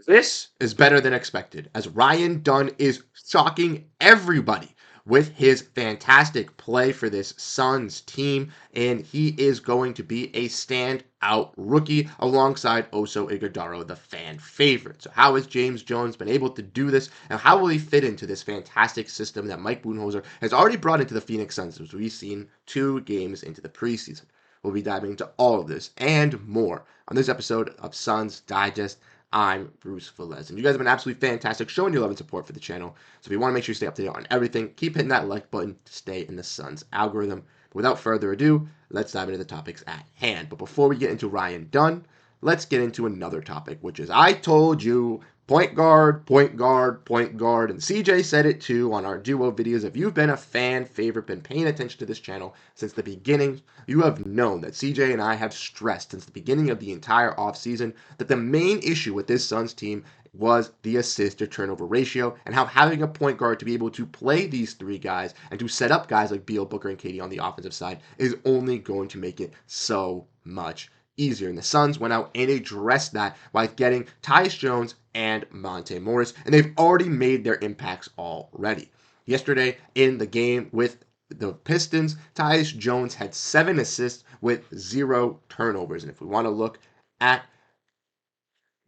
This is better than expected, as Ryan Dunn is shocking everybody with his fantastic play for this Suns team, and he is going to be a standout rookie alongside Oso Ighodaro, the fan favorite. So how has James Jones been able to do this, and how will he fit into this fantastic system that Mike Budenholzer has already brought into the Phoenix Suns, as we've seen 2 games into the preseason? We'll be diving into all of this and more on this episode of Suns Digest. I'm Bruce Veliz, and you guys have been absolutely fantastic showing your love and support for the channel. So if you want to make sure you stay up to date on everything, keep hitting that like button to stay in the Suns algorithm. But without further ado, let's dive into the topics at hand. But before we get into Ryan Dunn, let's get into another topic, which is I told you point guard, point guard, point guard. And CJ said it too on our duo videos. If you've been a fan favorite, been paying attention to this channel since the beginning, you have known that CJ and I have stressed since the beginning of the entire offseason that the main issue with this Suns team was the assist to turnover ratio, and how having a point guard to be able to play these 3 guys and to set up guys like Beal, Booker, and KD on the offensive side is only going to make it so much easier. And the Suns went out and addressed that by getting Tyus Jones and Monte Morris, and they've already made their impacts already. Yesterday in the game with the Pistons, Tyus Jones had 7 assists with 0 turnovers. And if we want to look at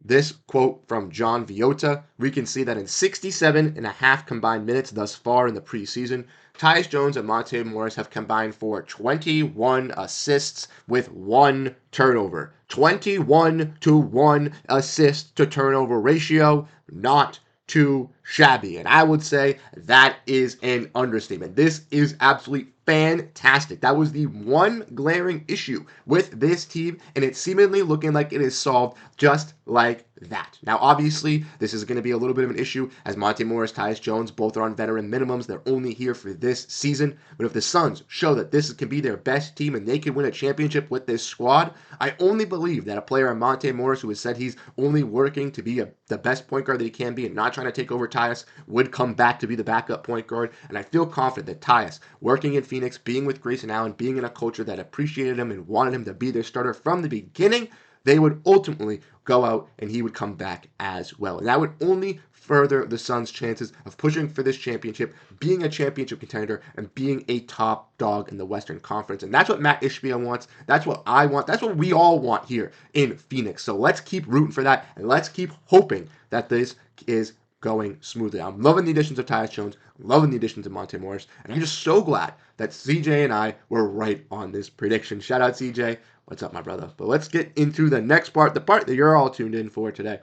this quote from John Villota, we can see that in 67 and a half combined minutes thus far in the preseason, Tyus Jones and Monte Morris have combined for 21 assists with 1 turnover. 21 to 1 assist to turnover ratio, not too shabby. And I would say that is an understatement. This is absolutely fantastic. That was the one glaring issue with this team, and it's seemingly looking like it is solved just like that. Now, obviously, this is going to be a little bit of an issue as Monte Morris, Tyus Jones, both are on veteran minimums. They're only here for this season. But if the Suns show that this can be their best team and they can win a championship with this squad, I only believe that a player like Monte Morris, who has said he's only working to be the best point guard that he can be and not trying to take over Tyus, would come back to be the backup point guard. And I feel confident that Tyus, working in Phoenix, being with Grayson Allen, being in a culture that appreciated him and wanted him to be their starter from the beginning, they would ultimately go out and he would come back as well. And that would only further the Suns' chances of pushing for this championship, being a championship contender, and being a top dog in the Western Conference. And that's what Matt Ishbia wants. That's what I want. That's what we all want here in Phoenix. So let's keep rooting for that, and let's keep hoping that this is going smoothly. I'm loving the additions of Tyus Jones, loving the additions of Monte Morris, and I'm just so glad that CJ and I were right on this prediction. Shout out CJ. What's up, my brother? But let's get into the next part, the part that you're all tuned in for today.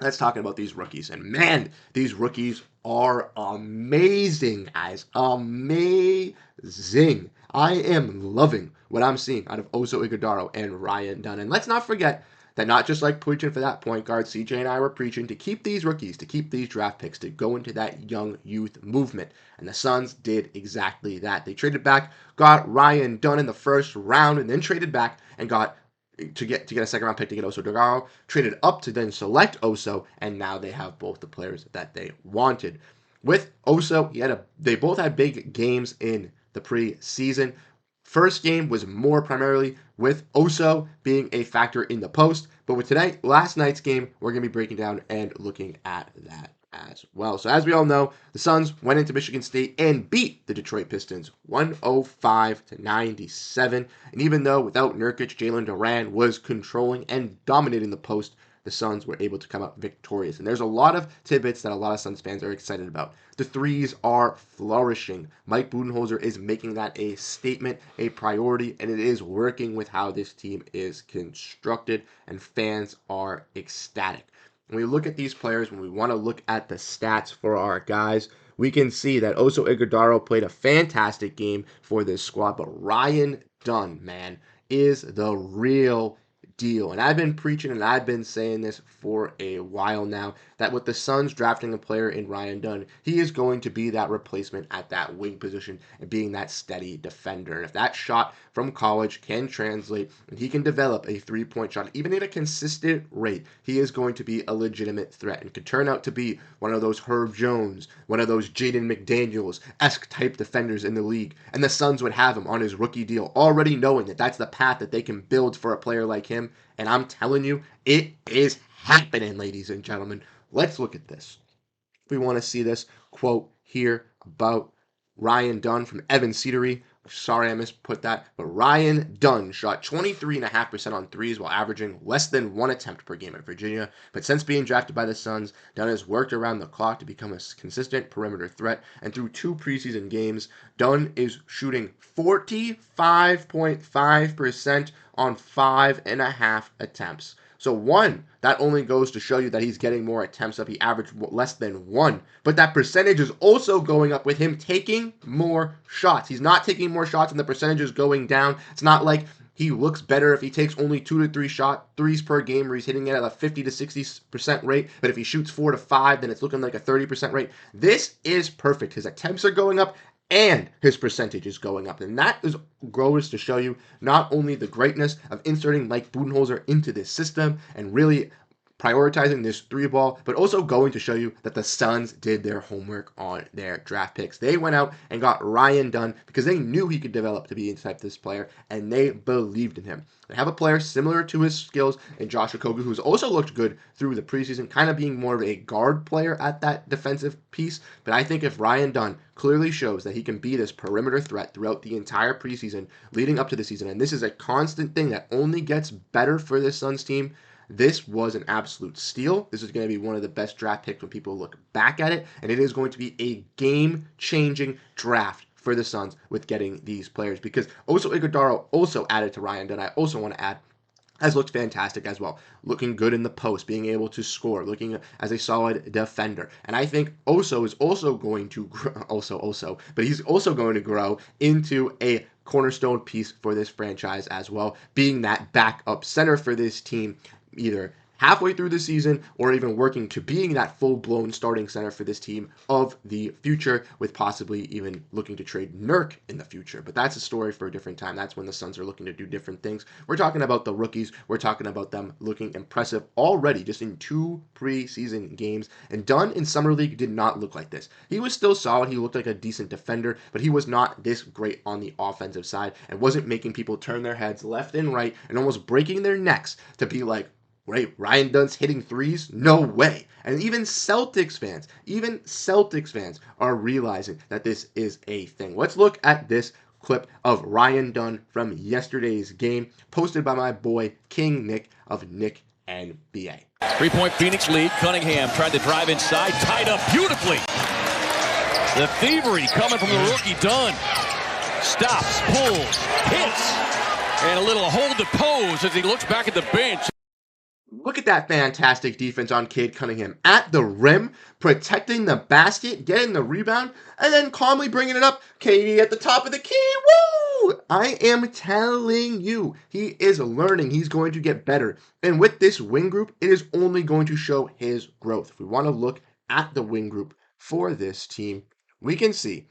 Let's talk about these rookies. And man, these rookies are amazing, guys. Amazing. I am loving what I'm seeing out of Oso Ighodaro and Ryan Dunn. And let's not forget that not just like preaching for that point guard, CJ and I were preaching to keep these rookies, to keep these draft picks, to go into that young youth movement. And the Suns did exactly that. They traded back, got Ryan Dunn in the first round, and then traded back and got to get a second round pick to get Oso Ighodaro, traded up to then select Oso, and now they have both the players that they wanted. With Oso, they both had big games in the preseason. First game was more primarily with Oso being a factor in the post, but with last night's game, we're going to be breaking down and looking at that as well. So as we all know, the Suns went into Michigan State and beat the Detroit Pistons 105-97. And even though without Nurkic, Jalen Duran was controlling and dominating the post, the Suns were able to come out victorious. And there's a lot of tidbits that a lot of Suns fans are excited about. The threes are flourishing. Mike Budenholzer is making that a statement, a priority, and it is working with how this team is constructed, and fans are ecstatic. When we look at these players, when we want to look at the stats for our guys, we can see that Oso Ighodaro played a fantastic game for this squad, but Ryan Dunn, man, is the real deal. And I've been preaching and I've been saying this for a while now, that with the Suns drafting a player in Ryan Dunn, he is going to be that replacement at that wing position and being that steady defender. And if that shot from college can translate and he can develop a three-point shot, even at a consistent rate, he is going to be a legitimate threat and could turn out to be one of those Herb Jones, one of those Jaden McDaniels-esque type defenders in the league. And the Suns would have him on his rookie deal, already knowing that that's the path that they can build for a player like him. And I'm telling you, it is happening, ladies and gentlemen? Let's look at this. We want to see this quote here about Ryan Dunn from Evan Cedery. Sorry I misput that, but Ryan Dunn shot 23.5% on threes while averaging less than one attempt per game at Virginia. But since being drafted by the Suns, Dunn has worked around the clock to become a consistent perimeter threat, and through 2 preseason games, Dunn is shooting 45.5% on 5.5 attempts. So one, that only goes to show you that he's getting more attempts up. He averaged less than 1. But that percentage is also going up with him taking more shots. He's not taking more shots and the percentage is going down. It's not like he looks better if he takes only 2 to 3 threes per game, where he's hitting it at a 50 to 60% rate. But if he shoots 4 to 5, then it's looking like a 30% rate. This is perfect. His attempts are going up and his percentage is going up. And that goes to show you not only the greatness of inserting Mike Budenholzer into this system and really prioritizing this 3-ball, but also going to show you that the Suns did their homework on their draft picks. They went out and got Ryan Dunn because they knew he could develop to be a type of this player, and they believed in him. They have a player similar to his skills in Josh Okogie, who's also looked good through the preseason, kind of being more of a guard player at that defensive piece. But I think if Ryan Dunn clearly shows that he can be this perimeter threat throughout the entire preseason leading up to the season, and this is a constant thing that only gets better for this Suns team, this was an absolute steal. This is going to be one of the best draft picks when people look back at it, and it is going to be a game-changing draft for the Suns with getting these players, because Oso Ighodaro also added to Ryan Dunn. I also want to add, has looked fantastic as well. Looking good in the post, being able to score, looking as a solid defender. And I think Oso is also going to but he's also going to grow into a cornerstone piece for this franchise as well, being that backup center for this team, either halfway through the season or even working to being that full-blown starting center for this team of the future, with possibly even looking to trade Nurk in the future. But that's a story for a different time. That's when the Suns are looking to do different things. We're talking about the rookies. We're talking about them looking impressive already just in 2 preseason games. And Dunn in Summer League did not look like this. He was still solid. He looked like a decent defender, but he was not this great on the offensive side and wasn't making people turn their heads left and right and almost breaking their necks to be like, right, Ryan Dunn's hitting threes? No way. And even Celtics fans are realizing that this is a thing. Let's look at this clip of Ryan Dunn from yesterday's game, posted by my boy King Nick of Nick NBA. 3-point Phoenix lead. Cunningham tried to drive inside, tied up beautifully. The thievery coming from the rookie Dunn. Stops, pulls, hits, and a little hold to pose as he looks back at the bench. Look at that fantastic defense on Cade Cunningham at the rim, protecting the basket, getting the rebound, and then calmly bringing it up. KD at the top of the key. Woo! I am telling you, he is learning. He's going to get better. And with this wing group, it is only going to show his growth. If we want to look at the wing group for this team, we can see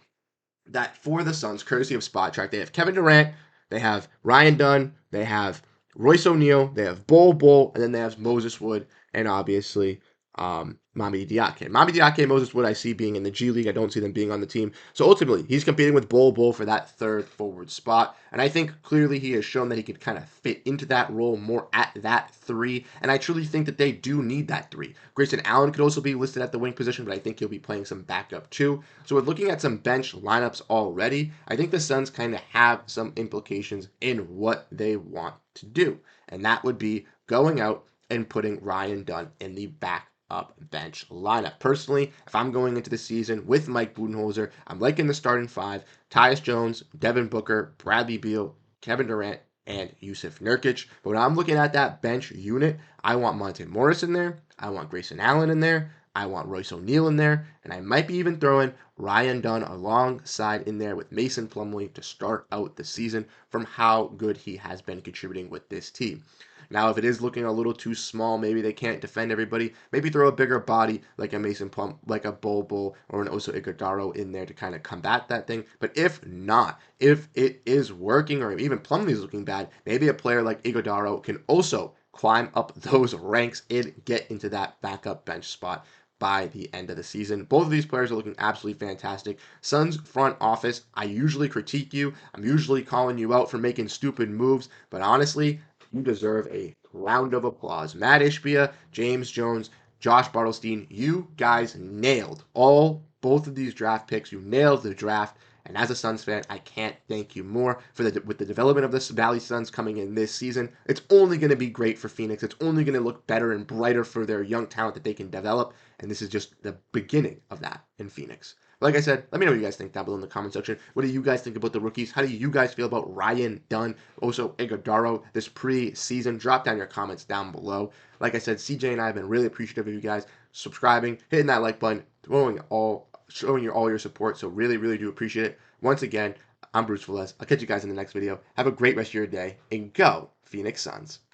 that for the Suns, courtesy of Spot Track, they have Kevin Durant, they have Ryan Dunn, they have Royce O'Neal, they have Bol, and then they have Moses Wood, and obviously Mamadi Diakite. Mamadi Diakite and Moses Wood I see being in the G League. I don't see them being on the team. So ultimately, he's competing with Bol for that third forward spot. And I think clearly he has shown that he could kind of fit into that role more at that 3. And I truly think that they do need that 3. Grayson Allen could also be listed at the wing position, but I think he'll be playing some backup too. So we're looking at some bench lineups already. I think the Suns kind of have some implications in what they want to do. And that would be going out and putting Ryan Dunn in the backup bench lineup. Personally, if I'm going into the season with Mike Budenholzer, I'm liking the starting 5: Tyus Jones, Devin Booker, Bradley Beal, Kevin Durant, and Yusuf Nurkic. But when I'm looking at that bench unit, I want Monte Morris in there, I want Grayson Allen in there, I want Royce O'Neal in there, and I might be even throwing Ryan Dunn alongside in there with Mason Plumlee to start out the season from how good he has been contributing with this team. Now, if it is looking a little too small, maybe they can't defend everybody, maybe throw a bigger body like a Mason Plum, like a Bol or an Oso Ighodaro in there to kind of combat that thing. But if not, if it is working or even Plumlee is looking bad, maybe a player like Ighodaro can also climb up those ranks and get into that backup bench spot by the end of the season. Both of these players are looking absolutely fantastic. Suns front office, I usually critique you. I'm usually calling you out for making stupid moves, but honestly, you deserve a round of applause. Matt Ishbia, James Jones, Josh Bartlestein, you guys nailed both of these draft picks. You nailed the draft. And as a Suns fan, I can't thank you more with the development of the Valley Suns coming in this season. It's only going to be great for Phoenix. It's only going to look better and brighter for their young talent that they can develop. And this is just the beginning of that in Phoenix. Like I said, let me know what you guys think down below in the comment section. What do you guys think about the rookies? How do you guys feel about Ryan Dunn, also Iguodala, this preseason? Drop down your comments down below. Like I said, CJ and I have been really appreciative of you guys subscribing, hitting that like button, showing all your support. So really, really do appreciate it. Once again, I'm Bruce Veliz. I'll catch you guys in the next video. Have a great rest of your day, and go Phoenix Suns.